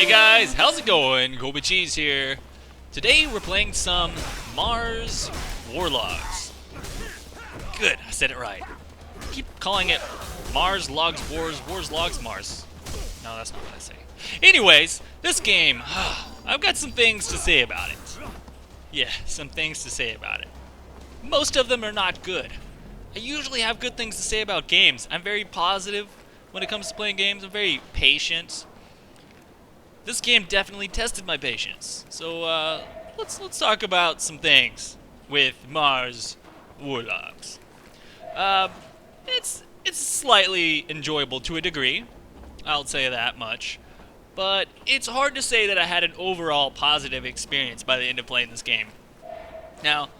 Hey guys, how's it going? Kobe Cheese here. Today we're playing some Mars Warlogs. Good, I said it right. I keep calling it Mars Logs Wars, Wars Logs Mars. No, that's not what I say. Anyways, this game, I've got some things to say about it. Yeah, some things to say about it. Most of them are not good. I usually have good things to say about games. I'm very positive when it comes to playing games. I'm very patient. This game definitely tested my patience. So let's talk about some things with Mars Warlogs. It's slightly enjoyable to a degree. I'll say that much. But it's hard to say that I had an overall positive experience by the end of playing this game. Now,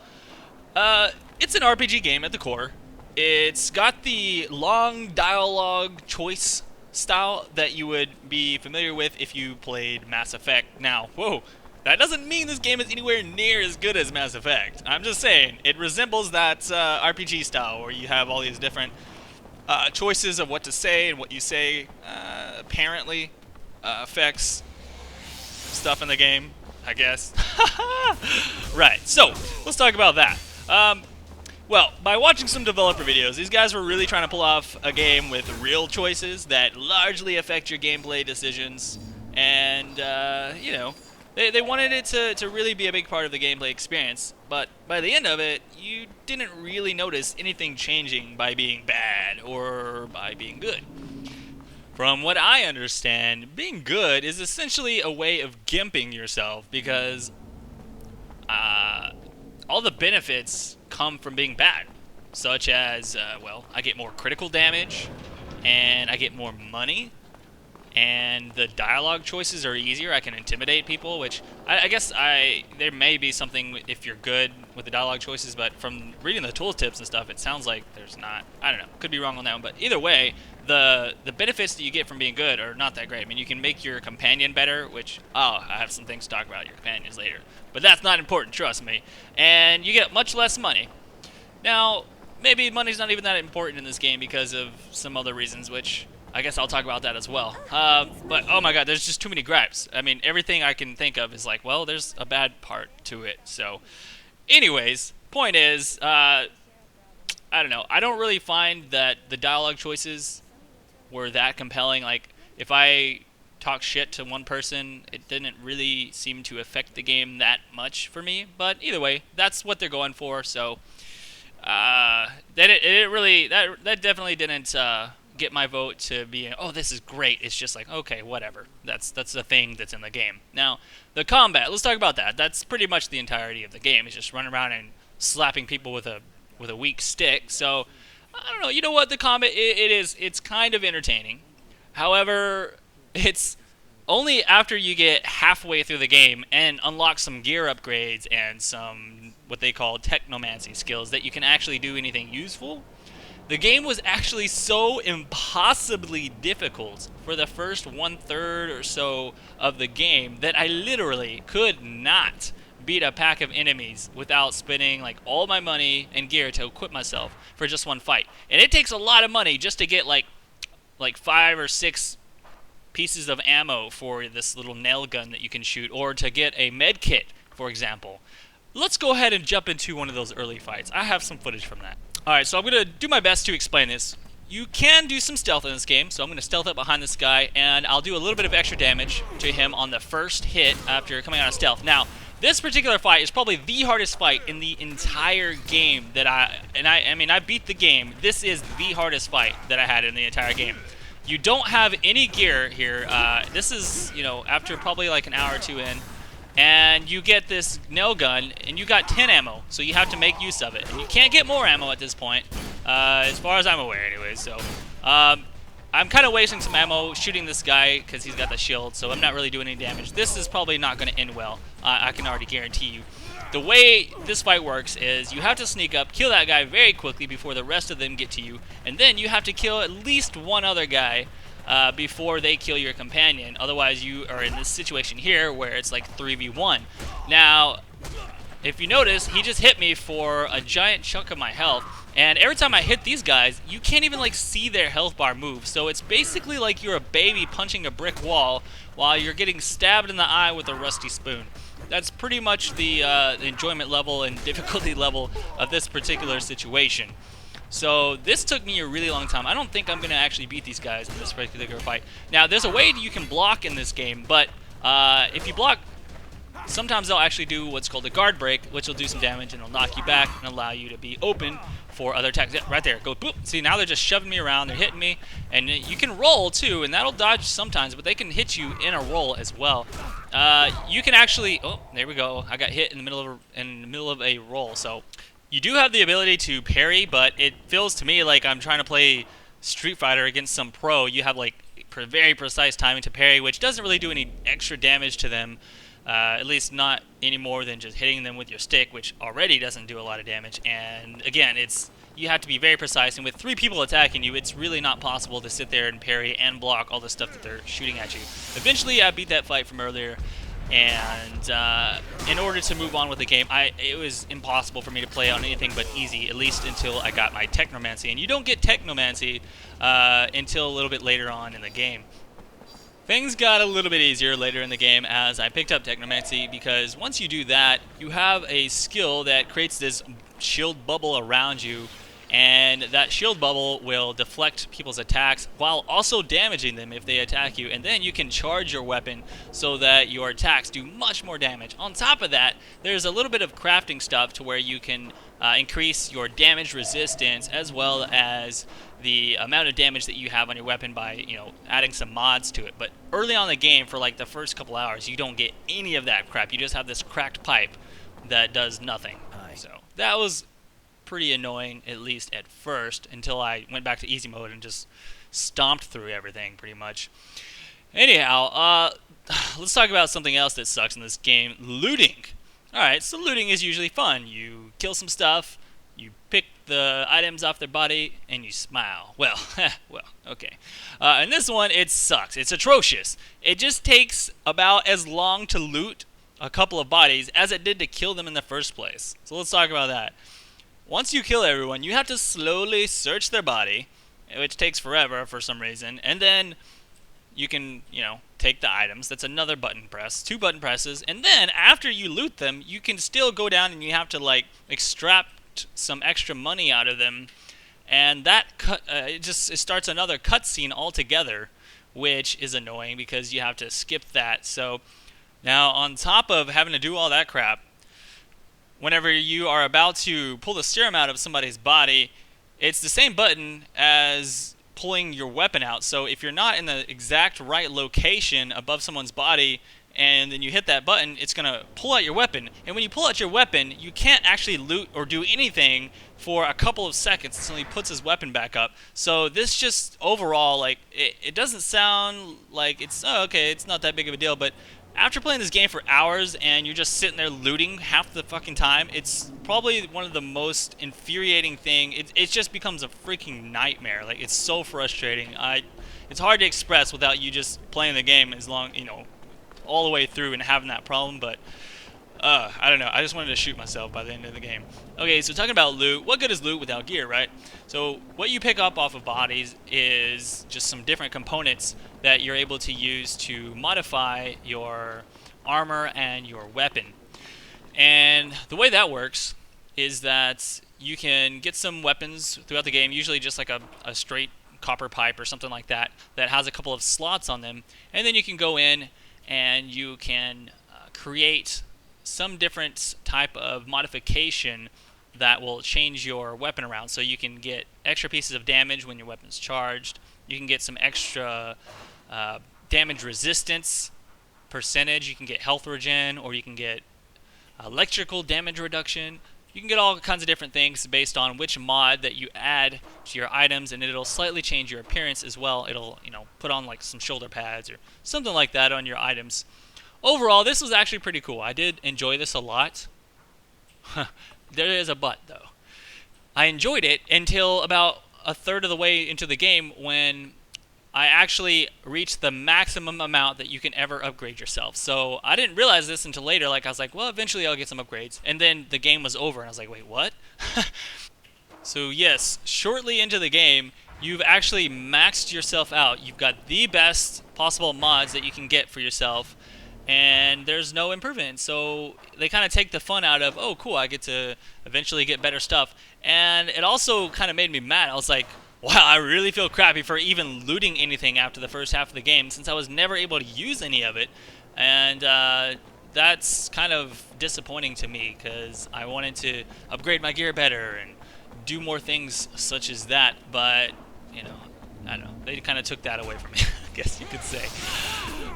it's an RPG game at the core. It's got the long dialogue choice style that you would be familiar with if you played Mass Effect. Now, whoa, that doesn't mean this game is anywhere near as good as Mass Effect. I'm just saying, it resembles that RPG style where you have all these different choices of what to say, and what you say apparently affects stuff in the game, I guess. Right, so let's talk about that. Well, by watching some developer videos, these guys were really trying to pull off a game with real choices that largely affect your gameplay decisions, and, you know, they wanted it to really be a big part of the gameplay experience, but by the end of it, you didn't really notice anything changing by being bad or by being good. From what I understand, being good is essentially a way of gimping yourself, because all the benefits come from being bad, such as, well, I get more critical damage, and I get more money, and the dialogue choices are easier. I can intimidate people, which I guess there may be something if you're good with the dialogue choices, but from reading the tooltips and stuff, it sounds like there's not. I don't know, could be wrong on that one, but either way, the benefits that you get from being good are not that great. I mean, you can make your companion better, which, I have some things to talk about your companions later, but that's not important, trust me, and you get much less money. Now, maybe money's not even that important in this game because of some other reasons, which I guess I'll talk about that as well. But, oh my god, there's just too many gripes. I mean, everything I can think of is like, well, there's a bad part to it. So, anyways, point is, I don't know. I don't really find that the dialogue choices were that compelling. Like, if I talk shit to one person, it didn't really seem to affect the game that much for me. But either way, that's what they're going for, so that definitely didn't get my vote to be, oh, this is great. It's just like, okay, whatever. That's the thing that's in the game. Now, the combat, let's talk about that. That's pretty much the entirety of the game. It's just running around and slapping people with a weak stick. So, I don't know. You know what? The combat, it's kind of entertaining. However, it's only after you get halfway through the game and unlock some gear upgrades and some what they call technomancy skills that you can actually do anything useful. The game was actually so impossibly difficult for the first 1/3 or so of the game that I literally could not beat a pack of enemies without spending like all my money and gear to equip myself for just one fight. And it takes a lot of money just to get like 5 or 6 pieces of ammo for this little nail gun that you can shoot, or to get a med kit, for example. Let's go ahead and jump into one of those early fights. I have some footage from that. Alright, so I'm going to do my best to explain this. You can do some stealth in this game, so I'm going to stealth up behind this guy, and I'll do a little bit of extra damage to him on the first hit after coming out of stealth. Now, this particular fight is probably the hardest fight in the entire game that I mean, I beat the game. This is the hardest fight that I had in the entire game. You don't have any gear here. This is, you know, after probably like an hour or two in, and you get this nail gun, and you got 10 ammo, so you have to make use of it. And you can't get more ammo at this point, as far as I'm aware anyways, so I'm kind of wasting some ammo shooting this guy because he's got the shield, so I'm not really doing any damage. This is probably not going to end well, I can already guarantee you. The way this fight works is you have to sneak up, kill that guy very quickly before the rest of them get to you, and then you have to kill at least one other guy before they kill your companion. Otherwise, you are in this situation here where it's like 3v1. Now, if you notice, he just hit me for a giant chunk of my health. And every time I hit these guys, you can't even like see their health bar move. So it's basically like you're a baby punching a brick wall while you're getting stabbed in the eye with a rusty spoon. That's pretty much the enjoyment level and difficulty level of this particular situation. So this took me a really long time. I don't think I'm going to actually beat these guys in this particular fight. Now, there's a way you can block in this game, but if you block, sometimes they'll actually do what's called a guard break, which will do some damage and it'll knock you back and allow you to be open for other attacks. Yeah, right there, go boop. See, now they're just shoving me around, they're hitting me, and you can roll too, and that'll dodge sometimes, but they can hit you in a roll as well. You can actually, oh, there we go. I got hit in the middle of a roll. So you do have the ability to parry, but it feels to me like I'm trying to play Street Fighter against some pro. You have like very precise timing to parry, which doesn't really do any extra damage to them. At least not any more than just hitting them with your stick, which already doesn't do a lot of damage. And again, you have to be very precise, and with 3 people attacking you, it's really not possible to sit there and parry and block all the stuff that they're shooting at you. Eventually, I beat that fight from earlier, and in order to move on with the game, it was impossible for me to play on anything but easy, at least until I got my Technomancy. And you don't get Technomancy until a little bit later on in the game. Things got a little bit easier later in the game as I picked up Technomancy, because once you do that, you have a skill that creates this shield bubble around you, and that shield bubble will deflect people's attacks while also damaging them if they attack you, and then you can charge your weapon so that your attacks do much more damage. On top of that, there's a little bit of crafting stuff to where you can increase your damage resistance as well as the amount of damage that you have on your weapon by, adding some mods to it. But early on in the game, for like the first couple hours, you don't get any of that crap. You just have this cracked pipe that does nothing. So that was pretty annoying, at least at first, until I went back to easy mode and just stomped through everything pretty much. Anyhow, let's talk about something else that sucks in this game: looting. Alright, so looting is usually fun. You kill some stuff, you pick the items off their body, and you smile. Well, okay. In this one, it sucks. It's atrocious. It just takes about as long to loot a couple of bodies as it did to kill them in the first place. So let's talk about that. Once you kill everyone, you have to slowly search their body, which takes forever for some reason, and then you can, take the items. That's another button press, 2 button presses, and then after you loot them, you can still go down and you have to extract some extra money out of them, and that it starts another cutscene altogether, which is annoying because you have to skip that. So now, on top of having to do all that crap, whenever you are about to pull the serum out of somebody's body, it's the same button as pulling your weapon out. So if you're not in the exact right location above someone's body and then you hit that button, it's going to pull out your weapon. And when you pull out your weapon, you can't actually loot or do anything for a couple of seconds until he puts his weapon back up. So this just overall, it doesn't sound like it's not that big of a deal, but after playing this game for hours and you're just sitting there looting half the fucking time, it's probably one of the most infuriating thing. It just becomes a freaking nightmare. It's so frustrating. It's hard to express without you just playing the game as long, all the way through and having that problem. But I don't know. I just wanted to shoot myself by the end of the game. Okay, so talking about loot, what good is loot without gear, right? So what you pick up off of bodies is just some different components that you're able to use to modify your armor and your weapon. And the way that works is that you can get some weapons throughout the game, usually just like a straight copper pipe or something like that, that has a couple of slots on them. And then you can go in and you can create some different type of modification that will change your weapon around. So you can get extra pieces of damage when your weapon's charged. You can get some extra damage resistance percentage. You can get health regen, or you can get electrical damage reduction. You can get all kinds of different things based on which mod that you add to your items, and it'll slightly change your appearance as well. It'll, put on some shoulder pads or something like that on your items. Overall, this was actually pretty cool. I did enjoy this a lot. There is a but, though. I enjoyed it until about a third of the way into the game when I actually reached the maximum amount that you can ever upgrade yourself. So I didn't realize this until later. Like I was like, well, eventually I'll get some upgrades. And then the game was over, and I was like, wait, what? So yes, shortly into the game, you've actually maxed yourself out. You've got the best possible mods that you can get for yourself, and there's no improvement. So they kind of take the fun out of, oh, cool, I get to eventually get better stuff. And it also kind of made me mad. I was like, wow, I really feel crappy for even looting anything after the first half of the game, since I was never able to use any of it. And that's kind of disappointing to me, because I wanted to upgrade my gear better and do more things such as that, but you know, I don't know, they kind of took that away from me. I guess you could say.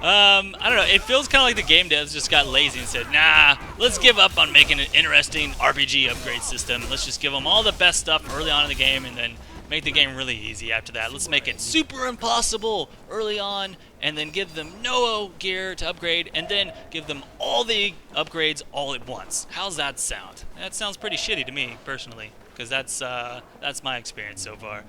I don't know, it feels kind of like the game devs just got lazy and said, nah, let's give up on making an interesting RPG upgrade system. Let's just give them all the best stuff early on in the game and then make the game really easy after that. Let's make it super impossible early on, and then give them no gear to upgrade, and then give them all the upgrades all at once. How's that sound? That sounds pretty shitty to me, personally, because that's my experience so far.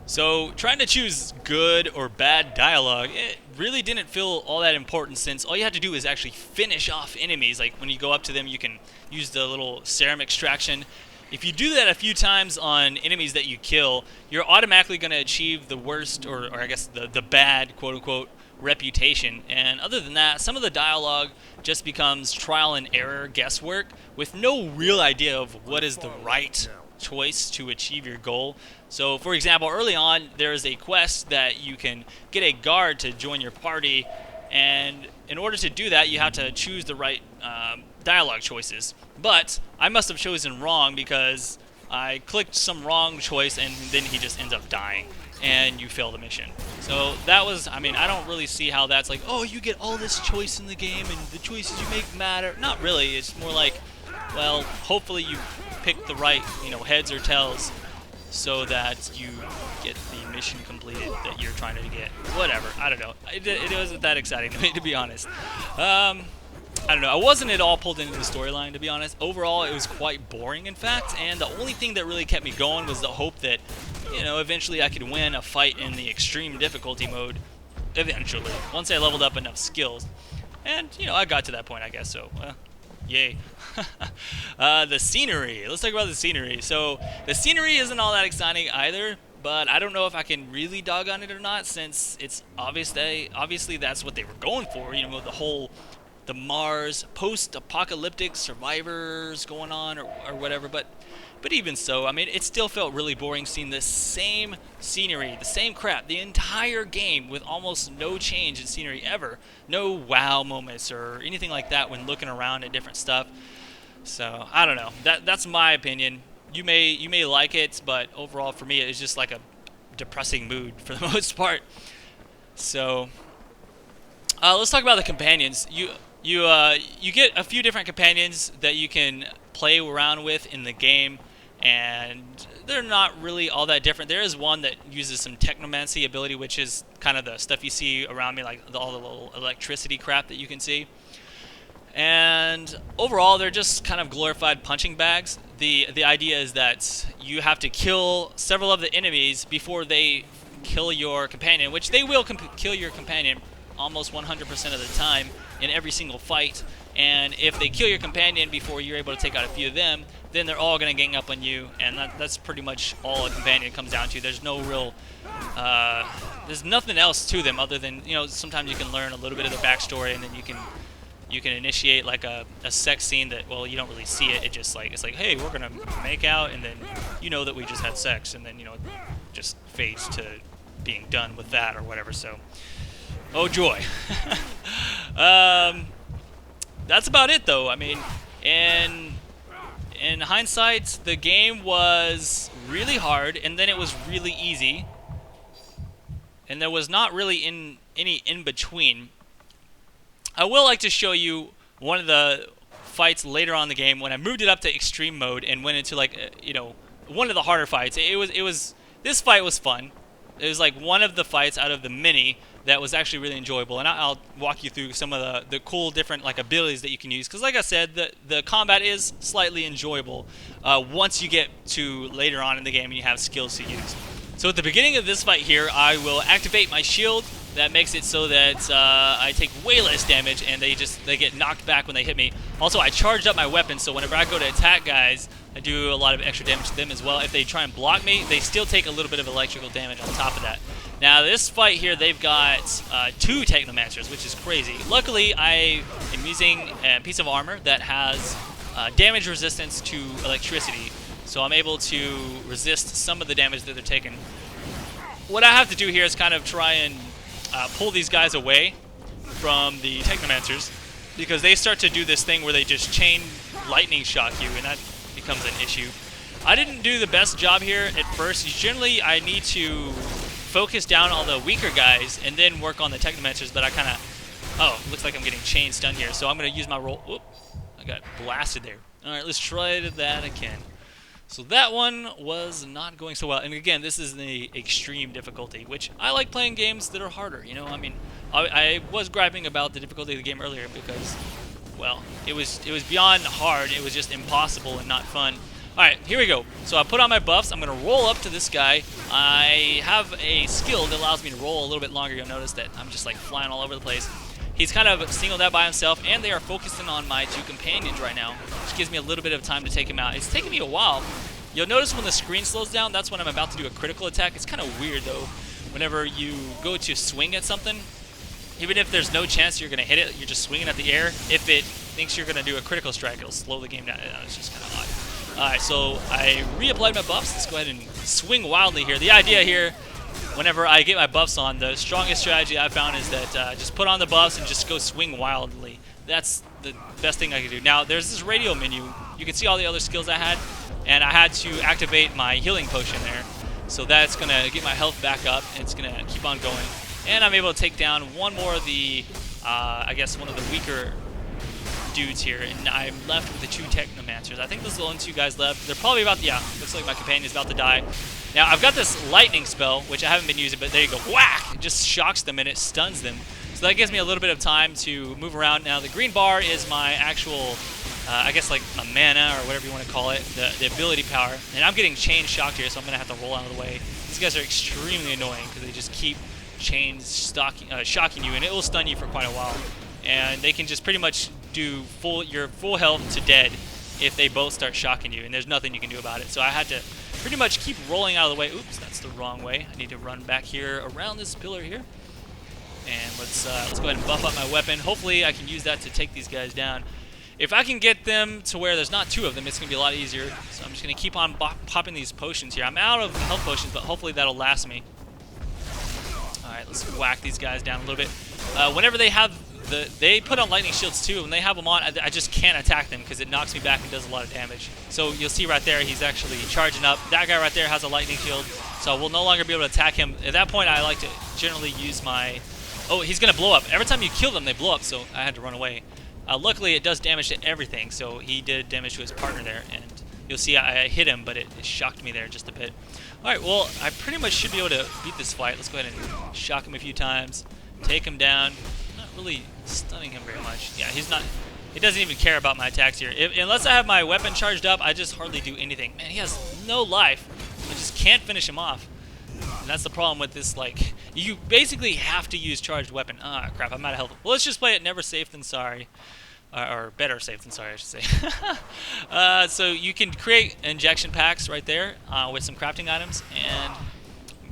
So trying to choose good or bad dialogue, it really didn't feel all that important, since all you had to do is actually finish off enemies. Like when you go up to them, you can use the little serum extraction. If you do that a few times on enemies that you kill, you're automatically going to achieve the worst, or I guess the bad, quote-unquote, reputation. And other than that, some of the dialogue just becomes trial and error guesswork with no real idea of what is the right choice to achieve your goal. So, for example, early on, there is a quest that you can get a guard to join your party, and in order to do that, you have to choose the right dialogue choices. But I must have chosen wrong, because I clicked some wrong choice and then he just ends up dying and you fail the mission. So that was, I mean, I don't really see how that's like, oh, you get all this choice in the game and the choices you make matter. Not really. It's more like, well, hopefully you pick the right, heads or tails, so that you get the mission completed that you're trying to get. Whatever. I don't know. It wasn't that exciting to me, to be honest. I don't know. I wasn't at all pulled into the storyline, to be honest. Overall, it was quite boring, in fact, and the only thing that really kept me going was the hope that, eventually I could win a fight in the extreme difficulty mode, eventually, once I leveled up enough skills. And, I got to that point, I guess, so, yay. The scenery. Let's talk about the scenery. So, the scenery isn't all that exciting either, but I don't know if I can really dog on it or not, since it's obviously that's what they were going for, the Mars post-apocalyptic survivors going on or whatever, but even so, I mean, it still felt really boring seeing the same scenery, the same crap, the entire game with almost no change in scenery ever. No wow moments or anything like that when looking around at different stuff. So, I don't know. That's my opinion. You may like it, but overall for me it's just like a depressing mood for the most part. So, let's talk about the companions. You get a few different companions that you can play around with in the game, and they're not really all that different. There is one that uses some technomancy ability, which is kind of the stuff you see around me, like all the little electricity crap that you can see. And overall, they're just kind of glorified punching bags. The idea is that you have to kill several of the enemies before they kill your companion, which they will kill your companion almost 100% of the time in every single fight. And if they kill your companion before you're able to take out a few of them, then they're all going to gang up on you, and that's pretty much all a companion comes down to. There's no real there's nothing else to them other than, sometimes you can learn a little bit of the backstory, and then you can initiate like a sex scene that, well, you don't really see it. It just it's like, hey, we're gonna make out, and then that we just had sex, and then just fades to being done with that or whatever. So, oh joy. That's about it, though. I mean, in hindsight, the game was really hard, and then it was really easy, and there was not really any in between. I will like to show you one of the fights later on in the game when I moved it up to extreme mode and went into one of the harder fights. This fight was fun. It was like one of the fights out of the many that was actually really enjoyable, and I'll walk you through some of the cool different abilities that you can use, because like I said, the combat is slightly enjoyable once you get to later on in the game and you have skills to use. So at the beginning of this fight here, I will activate my shield. That makes it so that I take way less damage, and they get knocked back when they hit me. Also, I charged up my weapon, so whenever I go to attack guys, I do a lot of extra damage to them as well. If they try and block me, they still take a little bit of electrical damage on top of that. Now, this fight here, they've got 2 Technomancers, which is crazy. Luckily, I am using a piece of armor that has damage resistance to electricity, so I'm able to resist some of the damage that they're taking. What I have to do here is kind of try and pull these guys away from the Technomancers, because they start to do this thing where they just chain lightning shock you, and that becomes an issue. I didn't do the best job here at first. Generally, I need to focus down on the weaker guys and then work on the Technomancers, but I kind of... Oh, looks like I'm getting chain stunned here, so I'm going to use my roll... Whoop, I got blasted there. Alright, let's try that again. So that one was not going so well. And again, this is the extreme difficulty, which I like playing games that are harder. You know, I mean, I was griping about the difficulty of the game earlier because, well, it was beyond hard. It was just impossible and not fun. All right, here we go. So I put on my buffs. I'm going to roll up to this guy. I have a skill that allows me to roll a little bit longer. You'll notice that I'm just like flying all over the place. He's kind of singled out by himself, and they are focusing on my 2 companions right now, which gives me a little bit of time to take him out. It's taking me a while. You'll notice when the screen slows down, that's when I'm about to do a critical attack. It's kind of weird, though. Whenever you go to swing at something, even if there's no chance you're going to hit it, you're just swinging at the air. If it thinks you're going to do a critical strike, it'll slow the game down. It's just kind of odd. All right, so I reapplied my buffs. Let's go ahead and swing wildly here. The idea here, whenever I get my buffs on, the strongest strategy I've found is that just put on the buffs and just go swing wildly. That's the best thing I can do. Now, there's this radio menu. You can see all the other skills I had, and I had to activate my healing potion there. So that's going to get my health back up, and it's going to keep on going. And I'm able to take down one more of the, I guess, one of the weaker dudes here, and I'm left with the 2 Technomancers. I think those are the only 2 guys left. They're probably about, yeah, looks like my companion's about to die. Now, I've got this lightning spell, which I haven't been using, but there you go, whack! It just shocks them and it stuns them. So that gives me a little bit of time to move around. Now, the green bar is my actual, I guess like a mana or whatever you want to call it, the ability power. And I'm getting chain shocked here, so I'm going to have to roll out of the way. These guys are extremely annoying because they just keep shocking you, and it will stun you for quite a while. And they can just pretty much do your full health to dead if they both start shocking you, and there's nothing you can do about it. So I had to pretty much keep rolling out of the way. Oops, that's the wrong way. I need to run back here around this pillar here. And let's go ahead and buff up my weapon. Hopefully I can use that to take these guys down. If I can get them to where there's not 2 of them, it's going to be a lot easier. So I'm just going to keep on popping these potions here. I'm out of health potions, but hopefully that'll last me. Alright, let's whack these guys down a little bit. Whenever they have they put on lightning shields too. When they have them on, I just can't attack them because it knocks me back and does a lot of damage. So you'll see right there, he's actually charging up. That guy right there has a lightning shield, so we'll no longer be able to attack him. At that point, I like to generally use my... Oh, he's going to blow up. Every time you kill them, they blow up, so I had to run away. Luckily, it does damage to everything, so he did damage to his partner there, and you'll see I hit him, but it shocked me there just a bit. Alright, well, I pretty much should be able to beat this fight. Let's go ahead and shock him a few times, take him down. Not really stunning him very much. Yeah, he's not... He doesn't even care about my attacks here. Unless I have my weapon charged up, I just hardly do anything. Man, he has no life. I just can't finish him off. And that's the problem with this, like... You basically have to use charged weapon. Ah, crap, I'm out of health. Well, let's just play it never safe than sorry. Or better safe than sorry, I should say. So you can create injection packs right there with some crafting items. And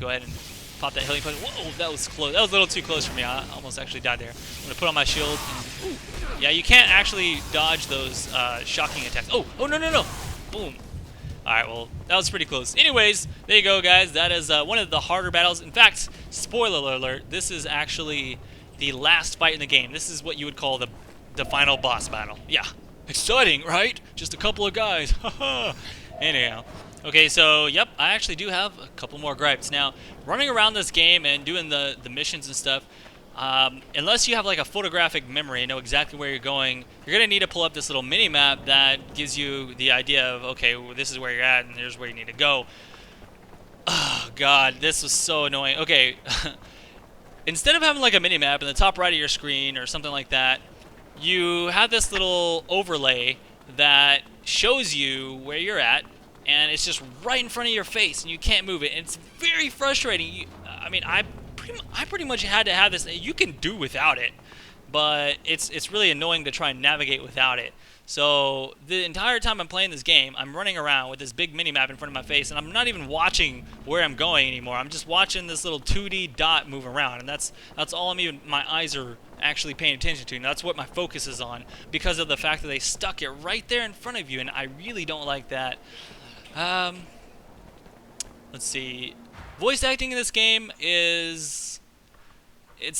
go ahead and pop that healing potion. Whoa, that was close. That was a little too close for me. I almost actually died there. I'm going to put on my shield. And, ooh, yeah, you can't actually dodge those shocking attacks. Oh, no. Boom. Alright, well, that was pretty close. Anyways, there you go, guys. That is one of the harder battles. In fact, spoiler alert, this is actually the last fight in the game. This is what you would call the final boss battle. Yeah. Exciting, right? Just a couple of guys. Anyhow. Okay, so, yep, I actually do have a couple more gripes. Now, running around this game and doing the missions and stuff, unless you have like a photographic memory and know exactly where you're going, you're going to need to pull up this little mini-map that gives you the idea of, okay, well, this is where you're at and here's where you need to go. Oh, God, this was so annoying. Okay, instead of having like a mini-map in the top right of your screen or something like that, you have this little overlay that shows you where you're at and it's just right in front of your face, and you can't move it. And it's very frustrating. I mean, I pretty much had to have this. You can do without it, but it's really annoying to try and navigate without it. So the entire time I'm playing this game, I'm running around with this big mini-map in front of my face, and I'm not even watching where I'm going anymore. I'm just watching this little 2D dot move around, and that's all my eyes are actually paying attention to, and that's what my focus is on, because of the fact that they stuck it right there in front of you, and I really don't like that. Let's see. Voice acting in this game is... you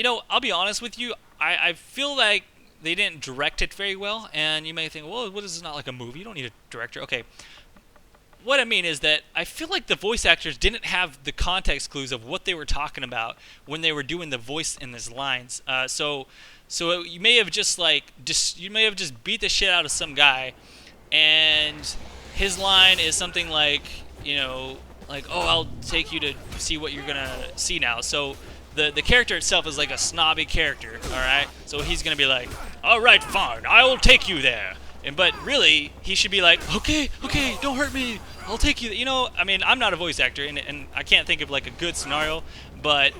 know, I'll be honest with you, I feel like they didn't direct it very well, and you may think, well, what is this, not like a movie? You don't need a director. Okay. What I mean is that I feel like the voice actors didn't have the context clues of what they were talking about when they were doing the voice in these lines. So you may have just beat the shit out of some guy, and his line is something like, you know, like, oh, I'll take you to see what you're gonna see now. So the character itself is like a snobby character, all right? So he's gonna be like, all right, fine, I'll take you there. But really, he should be like, okay, don't hurt me, I'll take you. You know, I mean, I'm not a voice actor, and I can't think of like a good scenario, but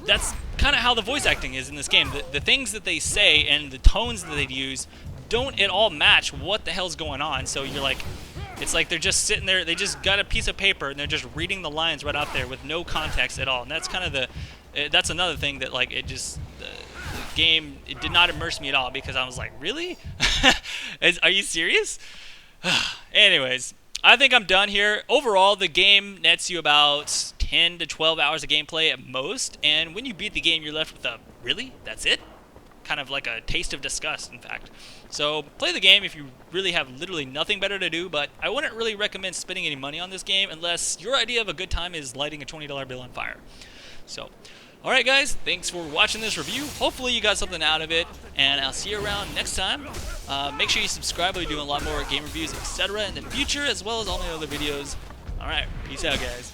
that's kind of how the voice acting is in this game. The things that they say and the tones that they use don't at all match what the hell's going on. So you're like, it's like they're just sitting there, they just got a piece of paper, and they're just reading the lines right out there with no context at all. And that's kind of that's another thing that, like, it just... the game, it did not immerse me at all, because I was like, really? Are you serious? Anyways, I think I'm done here. Overall, the game nets you about 10 to 12 hours of gameplay at most, and when you beat the game, you're left with a, really? That's it? Kind of like a taste of disgust, in fact. So play the game if you really have literally nothing better to do, but I wouldn't really recommend spending any money on this game unless your idea of a good time is lighting a $20 bill on fire. So, alright guys, thanks for watching this review. Hopefully you got something out of it, and I'll see you around next time. Make sure you subscribe. I'll be doing a lot more game reviews, etc. in the future, as well as all my other videos. Alright, peace out guys.